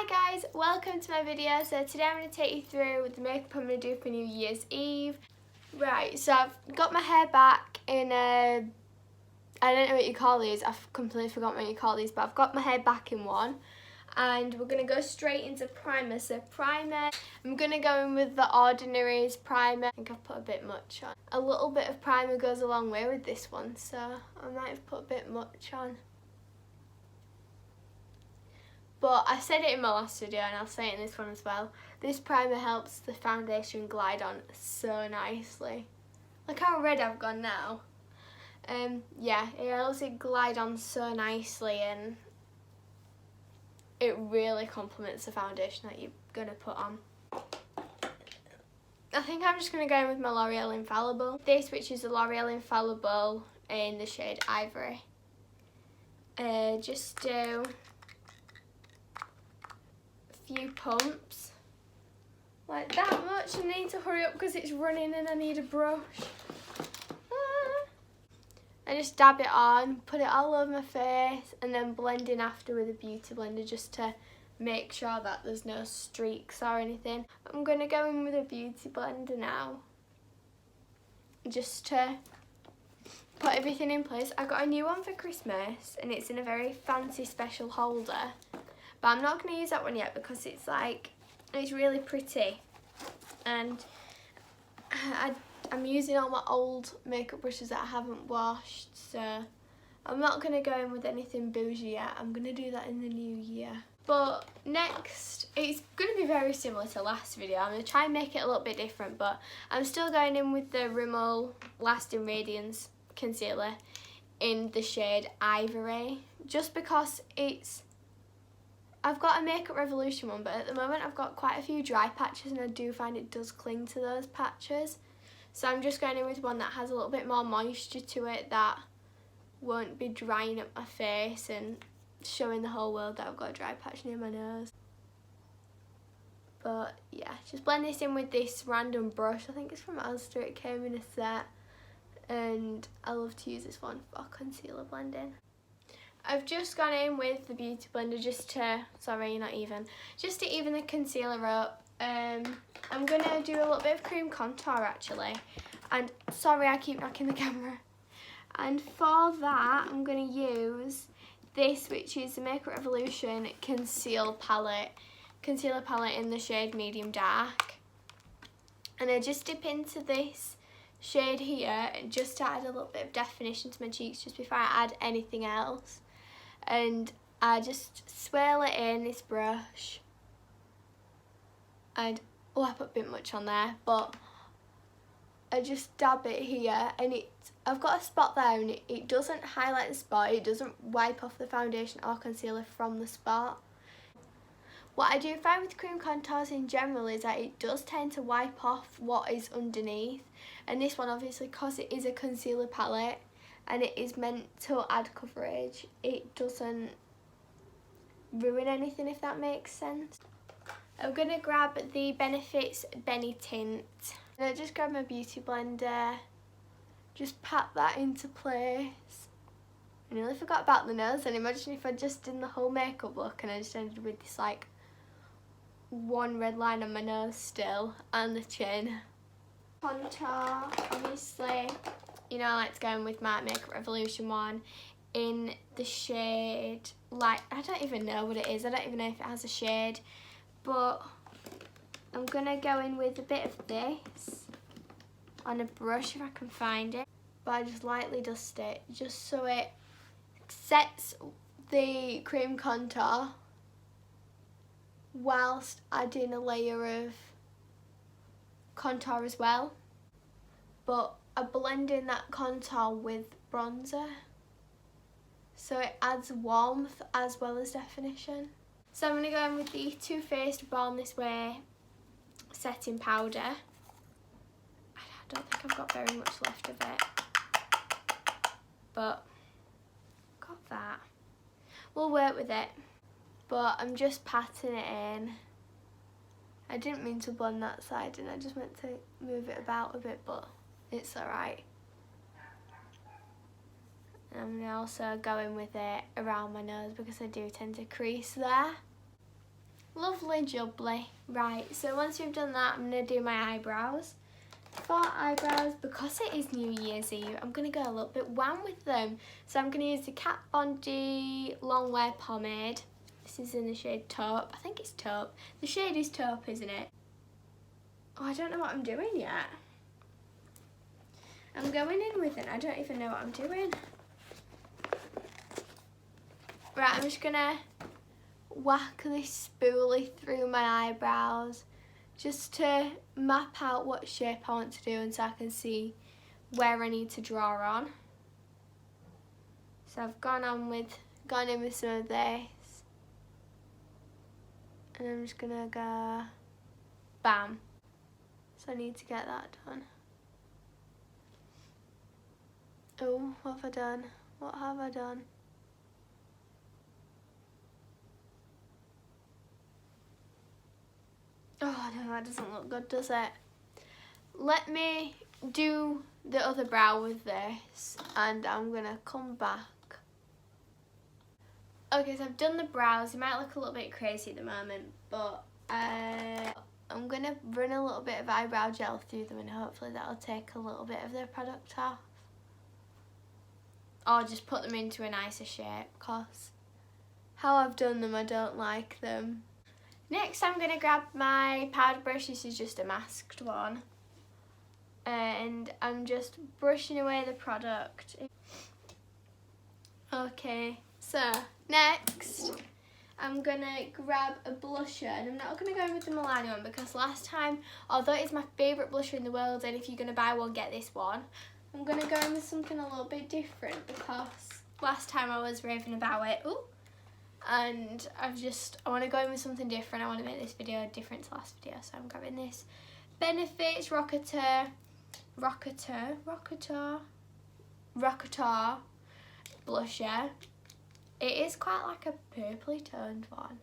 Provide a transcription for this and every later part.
Hi guys, welcome to my video. So today I'm going to take you through the makeup I'm going to do for New Year's Eve. Right, so I've got my hair back in I don't know what you call these, I've completely forgotten what you call these, but I've got my hair back in one. And we're going to go straight into primer. So primer, I'm going to go in with the Ordinary's primer. I think I've put a bit much on. A little bit of primer goes a long way with this one, so I might have put a bit much on. But I said it in my last video and I'll say it in this one as well. This primer helps the foundation glide on so nicely. Look how red I've gone now. Yeah, it helps it glide on so nicely and it really complements the foundation that you're going to put on. I think I'm just going to go in with my L'Oreal Infallible. This, which is the L'Oreal Infallible in the shade Ivory. Just do few pumps like that much. I need to hurry up because it's running and I need a brush. I just dab it on, put it all over my face and then blend in after with a beauty blender just to make sure that there's no streaks or anything. I'm going to go in with a beauty blender now just to put everything in place. I got a new one for Christmas and it's in a very fancy special holder. But I'm not going to use that one yet because it's really pretty and I'm using all my old makeup brushes that I haven't washed, so I'm not going to go in with anything bougie yet. I'm going to do that in the new year. But next, it's going to be very similar to last video. I'm going to try and make it a little bit different, but I'm still going in with the Rimmel Lasting Radiance Concealer in the shade Ivory, just because I've got a Makeup Revolution one, but at the moment I've got quite a few dry patches and I do find it does cling to those patches. So I'm just going in with one that has a little bit more moisture to it that won't be drying up my face and showing the whole world that I've got a dry patch near my nose. But yeah, just blend this in with this random brush. I think it's from Asda, it came in a set. And I love to use this one for concealer blending. I've just gone in with the beauty blender just to even the concealer up. I'm going to do a little bit of cream contour actually. And sorry, I keep knocking the camera. And for that, I'm going to use this, which is the Makeup Revolution Concealer Palette in the shade Medium Dark. And I just dip into this shade here just to add a little bit of definition to my cheeks just before I add anything else. And I just swirl it in this brush and I put a bit much on there, but I just dab it here and I've got a spot there and it doesn't highlight the spot, it doesn't wipe off the foundation or concealer from the spot. What I do find with cream contours in general is that it does tend to wipe off what is underneath, and this one obviously, because it is a concealer palette and it is meant to add coverage, it doesn't ruin anything, if that makes sense. I'm going to grab the Benefits Benny Tint and I just grab my beauty blender, just pat that into place. I nearly forgot about the nose, and imagine if I just did the whole makeup look and I just ended with this like one red line on my nose still and the chin. Contour, obviously. You know, I like to go in with my Makeup Revolution one in the shade, like, I don't even know what it is. I don't even know if it has a shade. But I'm going to go in with a bit of this on a brush if I can find it. But I just lightly dust it just so it sets the cream contour whilst adding a layer of contour as well. But I blend in that contour with bronzer so it adds warmth as well as definition. So I'm going to go in with the Too Faced Born This Way setting powder. I don't think I've got very much left of it, but got that. We'll work with it, but I'm just patting it in. I didn't mean to blend that side and I just meant to move it about a bit, but it's alright. I'm also going with it around my nose because I do tend to crease there. A Lovely jubbly. Right, so once we've done that, I'm going to do my eyebrows. For eyebrows, because it is New Year's Eve, I'm going to go a little bit wham with them. So I'm going to use the Kat Von D Long Wear Pomade. This is in the shade Taupe. I think it's Taupe. The shade is Taupe, isn't it? Oh, I don't know what I'm doing yet. I'm going in with it. I don't even know what I'm doing. Right, I'm just going to whack this spoolie through my eyebrows just to map out what shape I want to do and so I can see where I need to draw on. So I've gone in with some of this, and I'm just gonna go bam. So I need to get that done. Oh, what have I done? What have I done? Oh no, that doesn't look good, does it? Let me do the other brow with this and I'm gonna come back. Okay, so I've done the brows. They might look a little bit crazy at the moment, but I'm gonna run a little bit of eyebrow gel through them and hopefully that'll take a little bit of the product off. Or just put them into a nicer shape, because how I've done them, I don't like them. Next, I'm going to grab my powder brush. This is just a masked one. And I'm just brushing away the product. Okay, so next, I'm going to grab a blusher. And I'm not going to go in with the Milani one because last time, although it's my favourite blusher in the world, and if you're going to buy one, get this one, I'm going to go in with something a little bit different because last time I was raving about it. Ooh. And I want to go in with something different. I want to make this video different to last video, so I'm grabbing this Benefits Rocketeur blusher. It is quite like a purpley toned one.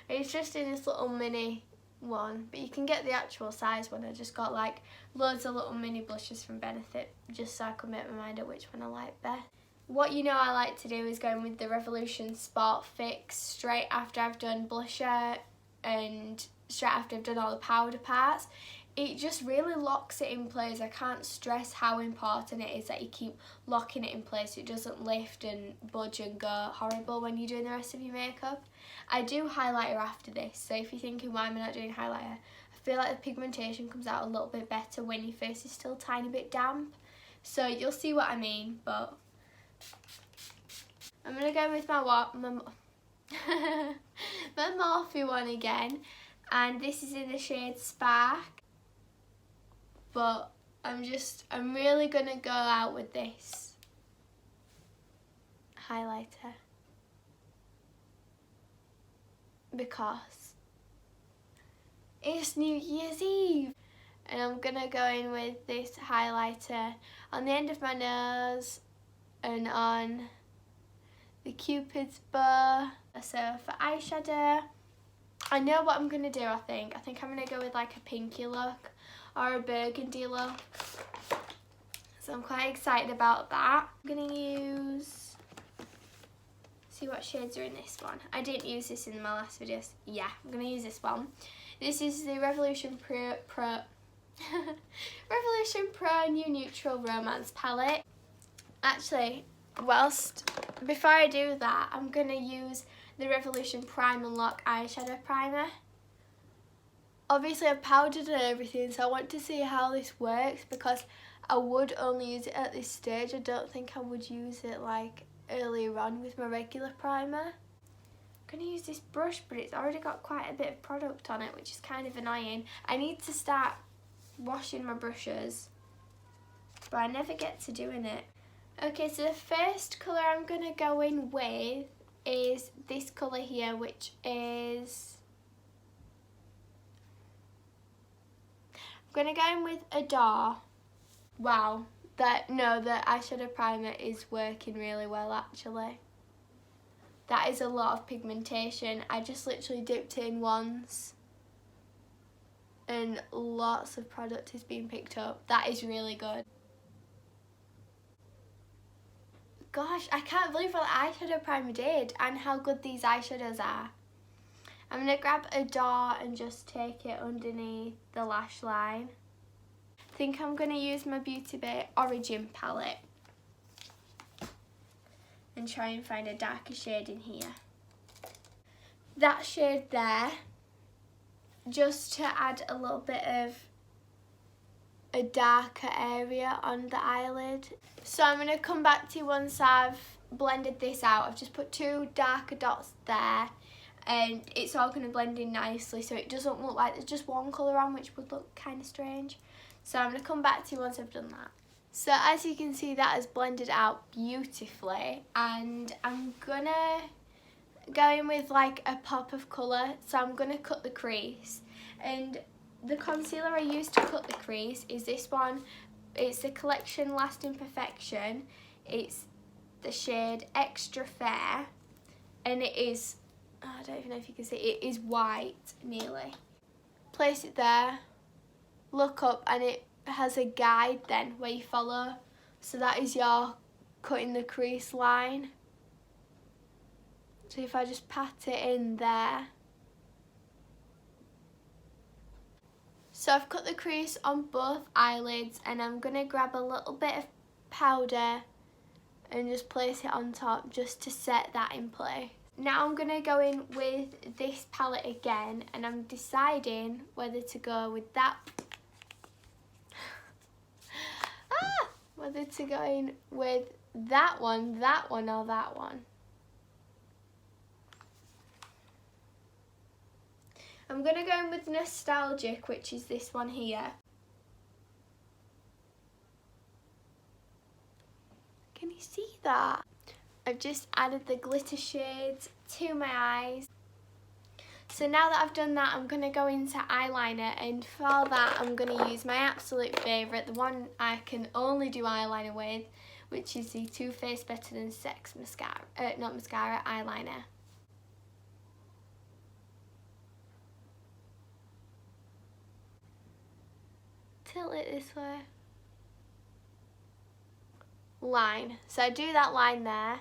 It's just in this little mini one, but you can get the actual size one. I just got like loads of little mini blushes from Benefit just so I could make my mind up which one I like best. What you know I like to do is go in with the Revolution Sport Fix straight after I've done blusher and straight after I've done all the powder parts. It just really locks it in place. I can't stress how important it is that you keep locking it in place. It doesn't lift and budge and go horrible when you're doing the rest of your makeup. I do highlighter after this, so if you're thinking why am I not doing highlighter, I feel like the pigmentation comes out a little bit better when your face is still a tiny bit damp. So you'll see what I mean, but I'm going to go with my Morphe one again, and this is in the shade Spark, but I'm really going to go out with this highlighter because it's New Year's Eve, and I'm going to go in with this highlighter on the end of my nose and on the Cupid's bow. So for eyeshadow, I know what I'm going to do, I think. I'm going to go with like a pinky look or a burgundy look. So I'm quite excited about that. I'm going to see what shades are in this one. I didn't use this in my last videos. Yeah, I'm going to use this one. This is the Revolution Pro Revolution Pro New Neutral Romance Palette. Actually, before I do that, I'm going to use the Revolution Prime and Lock eyeshadow primer. Obviously I've powdered and everything, so I want to see how this works because I would only use it at this stage. I don't think I would use it like earlier on with my regular primer. I'm going to use this brush, but it's already got quite a bit of product on it, which is kind of annoying. I need to start washing my brushes, but I never get to doing it. Okay, so the first colour I'm going to go in with is this colour here, which is... I'm going to go in with Adore. Wow, the eyeshadow primer is working really well actually. That is a lot of pigmentation. I just literally dipped it in once and lots of product is being picked up. That is really good. Gosh, I can't believe what the eyeshadow primer did and how good these eyeshadows are. I'm going to grab a dot and just take it underneath the lash line. I think I'm going to use my Beauty Bay Origin palette and try and find a darker shade in here. That shade there, just to add a little bit of a darker area on the eyelid. So I'm going to come back to you once I've blended this out. I've just put 2 darker dots there and it's all going to blend in nicely so it doesn't look like there's just one colour on, which would look kind of strange. So I'm going to come back to you once I've done that. So as you can see, that has blended out beautifully, and I'm going to go in with like a pop of colour. So I'm going to cut the crease, and the concealer I used to cut the crease is this one. It's the Collection Lasting Perfection. It's the shade Extra Fair, and it is, I don't even know if you can see, it is white nearly. Place it there, look up, and it has a guide then where you follow. So that is your cutting the crease line. So if I just pat it in there. So I've cut the crease on both eyelids, and I'm going to grab a little bit of powder and just place it on top just to set that in place. Now I'm going to go in with this palette again, and I'm deciding whether to go with that. Whether to go in with that one, or that one. I'm going to go in with Nostalgic, which is this one here. Can you see that? I've just added the glitter shades to my eyes. So now that I've done that, I'm going to go into eyeliner, and for that I'm going to use my absolute favourite, the one I can only do eyeliner with, which is the Too Faced Better Than Sex mascara, not mascara, eyeliner. Tilt it this way. Line. So I do that line there.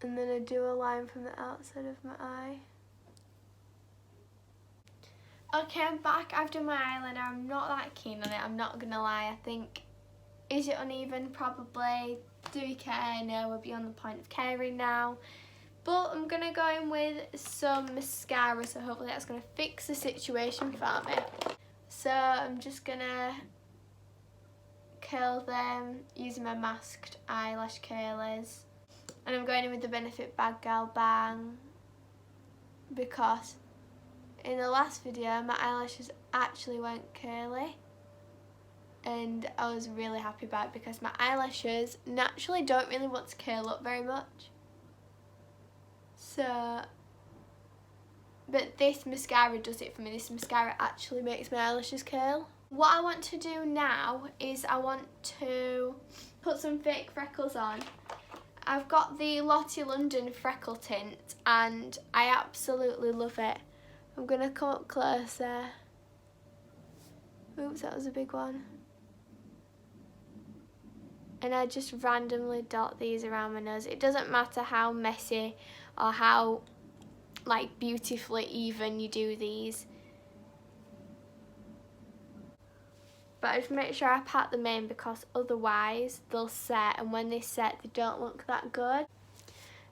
And then I do a line from the outside of my eye. Okay, I'm back. I've done my eyeliner. I'm not that keen on it, I'm not gonna lie. I think, is it uneven? Probably. Do we care? No, we're beyond the point of caring now. But I'm gonna go in with some mascara, so hopefully that's gonna fix the situation for me. So I'm just gonna curl them using my masked eyelash curlers. And I'm going in with the Benefit Bad Girl Bang because in the last video my eyelashes actually went curly, and I was really happy about it because my eyelashes naturally don't really want to curl up very much. So, but this mascara does it for me. This mascara actually makes my eyelashes curl. What I want to do now is I want to put some fake freckles on. I've got the Lottie London freckle tint and I absolutely love it. I'm going to come up closer. Oops, that was a big one. And I just randomly dot these around my nose. It doesn't matter how messy or how like beautifully even you do these. But I just make sure I pat them in because otherwise they'll set, and when they set they don't look that good.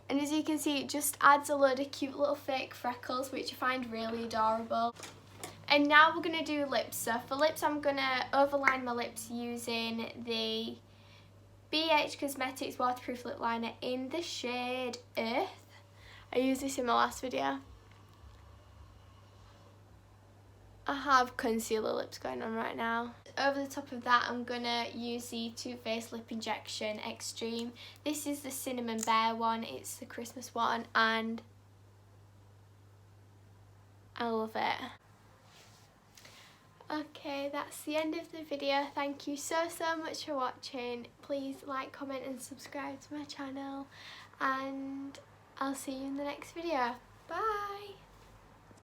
And as you can see, it just adds a load of cute little fake freckles, which I find really adorable. And now we're going to do lips. So for lips I'm going to overline my lips using the BH Cosmetics waterproof lip liner in the shade Earth. I used this in my last video. I have concealer lips going on right now. Over the top of that I'm going to use the Too Faced Lip Injection Extreme. This is the Cinnamon Bear one, it's the Christmas one, and I love it. Okay, that's the end of the video. Thank you so much for watching. Please like, comment and subscribe to my channel, and I'll see you in the next video. Bye!